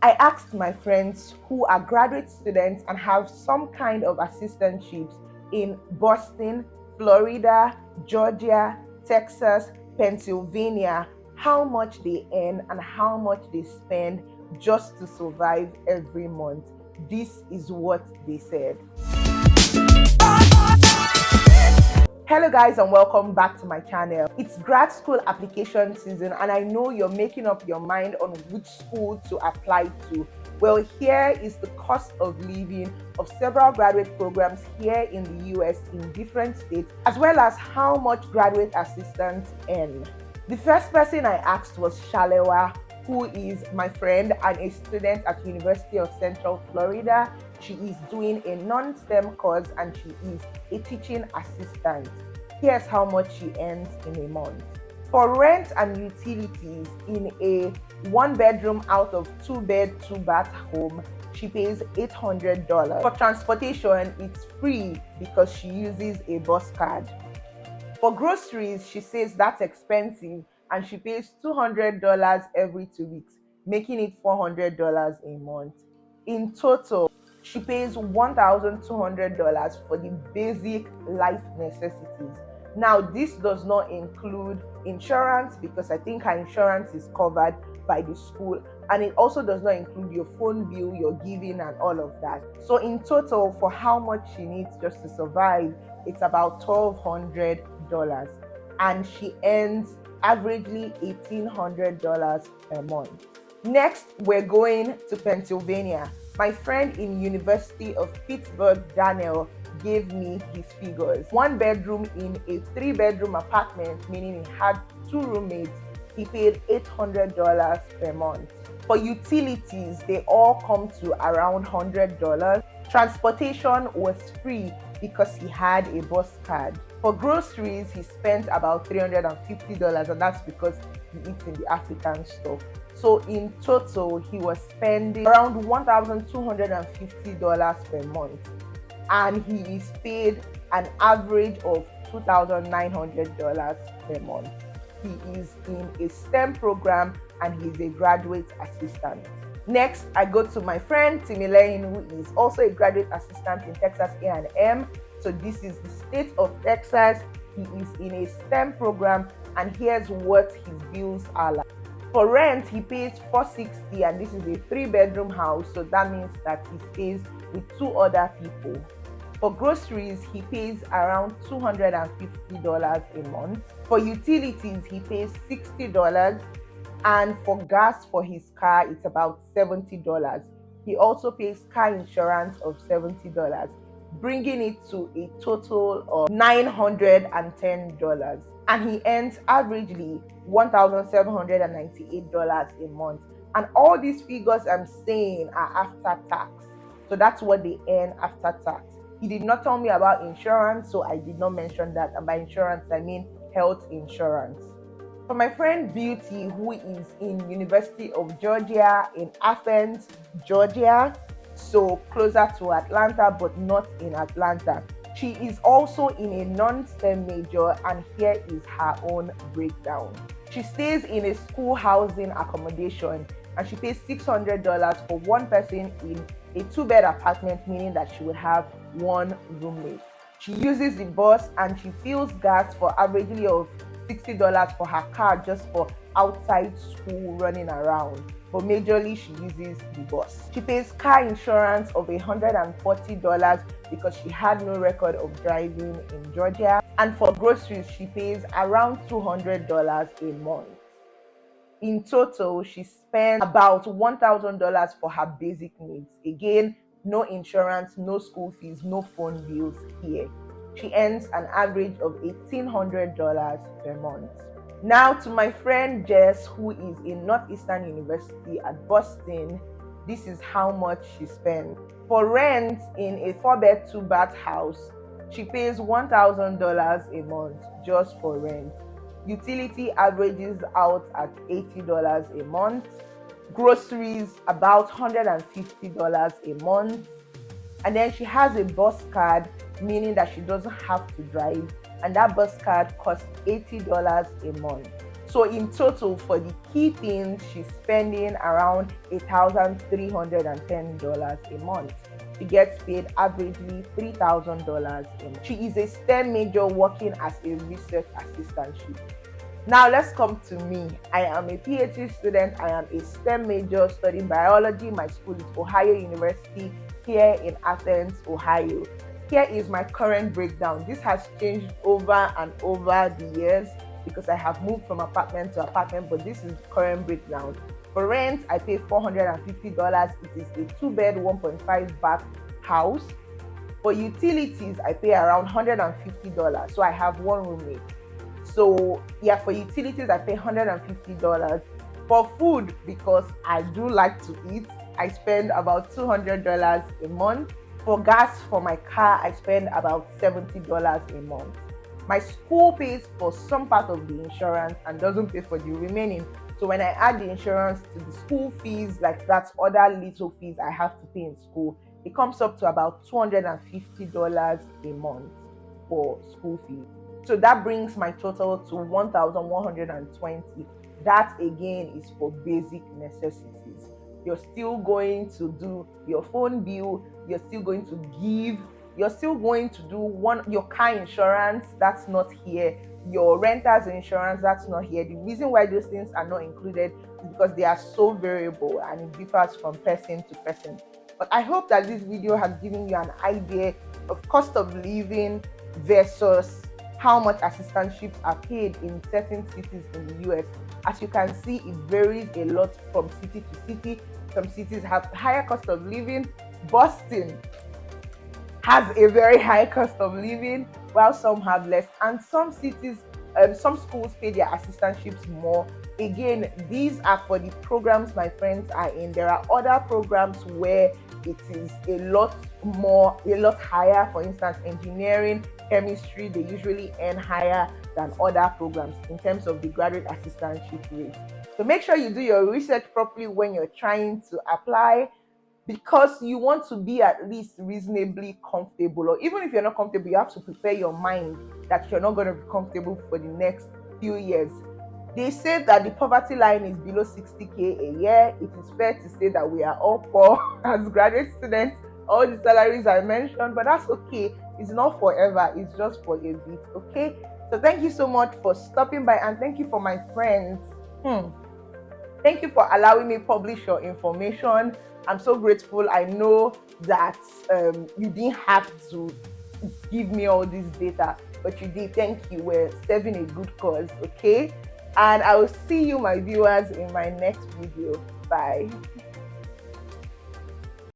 I asked my friends who are graduate students and have some kind of assistantships in Boston, Florida, Georgia, Texas, Pennsylvania, how much they earn and how much they spend just to survive every month. This is what they said. Hello guys, and welcome back to my channel. It's grad school application season and I know you're making up your mind on which school to apply to. Well, here is the cost of living of several graduate programs here in the US in different states, as well as how much graduate assistants earn. The first person I asked was Shalewa, who is my friend and a student at University of Central Florida. She is doing a non-STEM course and she is a teaching assistant. Here's how much she earns in a month. For rent and utilities in a 1-bedroom out of 2-bed, 2-bath home, she pays $800. For transportation, it's free because she uses a bus card. For groceries, she says that's expensive and she pays $200 every 2 weeks, making it $400 a month. In total, she pays $1,200 for the basic life necessities. Now, this does not include insurance because I think her insurance is covered by the school, and it also does not include your phone bill, your giving, and all of that. So in total, for how much she needs just to survive, it's about $1,200, and she earns averagely $1,800 per month. Next, we're going to Pennsylvania. My friend in University of Pittsburgh, Daniel, gave me his figures. 1 bedroom in a 3-bedroom apartment, meaning he had 2 roommates, he paid $800 per month. For utilities, they all come to around $100. Transportation was free because he had a bus card. For groceries, he spent about $350, and that's because he eats in the African store. So in total, he was spending around $1,250 per month, and he is paid an average of $2,900 per month. He is in a STEM program and he's a graduate assistant. Next, I go to my friend Timileyin, who is also a graduate assistant in Texas A&M. So this is the state of Texas. He is in a STEM program, and here's what his bills are like. For rent, he pays $460, and this is a 3-bedroom house, so that means that he stays with 2 other people. For groceries, he pays around $250 a month. For utilities, he pays $60, and for gas for his car, it's about $70. He also pays car insurance of $70, bringing it to a total of $910. And he earns averagely $1,798 a month. And all these figures I'm saying are after tax. So that's what they earn after tax. He did not tell me about insurance, so I did not mention that. And by insurance, I mean health insurance. For my friend Beauty, who is in University of Georgia in Athens, Georgia, so closer to Atlanta, but not in Atlanta. She is also in a non-STEM major, and here is her own breakdown. She stays in a school housing accommodation, and she pays $600 for one person in a 2-bed apartment, meaning that she would have 1 roommate. She uses the bus and she fills gas for averagely of $60 for her car just for outside school running around, but majorly she uses the bus. She pays car insurance of $140 because she had no record of driving in Georgia, and for groceries she pays around $200 a month. In total, she spends about $1,000 for her basic needs. Again, no insurance, no school fees, no phone bills here. She earns an average of $1,800 per month. Now to my friend Jess, who is in Northeastern University at Boston. This is how much she spends. For rent in a 4-bed, 2-bath house, she pays $1,000 a month just for rent. Utility averages out at $80 a month. Groceries about $150 a month. And then she has a bus card, meaning that she doesn't have to drive, and that bus card costs $80 a month. So in total, for the key things, she's spending around $1,310 a month. She gets paid averagely $3,000 a month. She is a STEM major working as a research assistant. Now let's come to me. I am a PhD student. I am a STEM major studying biology. My school is Ohio University here in Athens, Ohio. Here is my current breakdown. This has changed over and over the years because I have moved from apartment to apartment, but this is the current breakdown. For rent, I pay $450. It is a 2-bed, 1.5 bath house. For utilities, I pay around $150. So I have one roommate. So yeah, for utilities, I pay $150. For food, because I do like to eat, I spend about $200 a month. For gas for my car, I spend about $70 a month. My school pays for some part of the insurance and doesn't pay for the remaining. So when I add the insurance to the school fees, like that's other little fees I have to pay in school, it comes up to about $250 a month for school fees. So that brings my total to 1,120. That again is for basic necessities. You're still going to do your phone bill, you're still going to do your car insurance, that's not here. Your renter's insurance, that's not here. The reason why those things are not included is because they are so variable and it differs from person to person. But I hope that this video has given you an idea of cost of living versus how much assistantships are paid in certain cities in the US. As you can see, it varies a lot from city to city. Some cities have higher cost of living. Boston has a very high cost of living, while some have less. And some cities, some schools pay their assistantships more. Again, these are for the programs my friends are in. There are other programs where it is a lot higher. For instance, engineering, chemistry, they usually earn higher than other programs in terms of the graduate assistantship rate. So make sure you do your research properly when you're trying to apply, because you want to be at least reasonably comfortable. Or even if you're not comfortable, you have to prepare your mind that you're not going to be comfortable for the next few years. They say that the poverty line is below 60K a year. It is fair to say that we are all poor as graduate students, all the salaries I mentioned, but that's okay. It's not forever, it's just for a bit, okay? So thank you so much for stopping by, and thank you for my friends. Thank you for allowing me publish your information. I'm so grateful. I know that you didn't have to give me all this data, but you did. Thank you. We're serving a good cause, okay? And I will see you, my viewers, in my next video. Bye.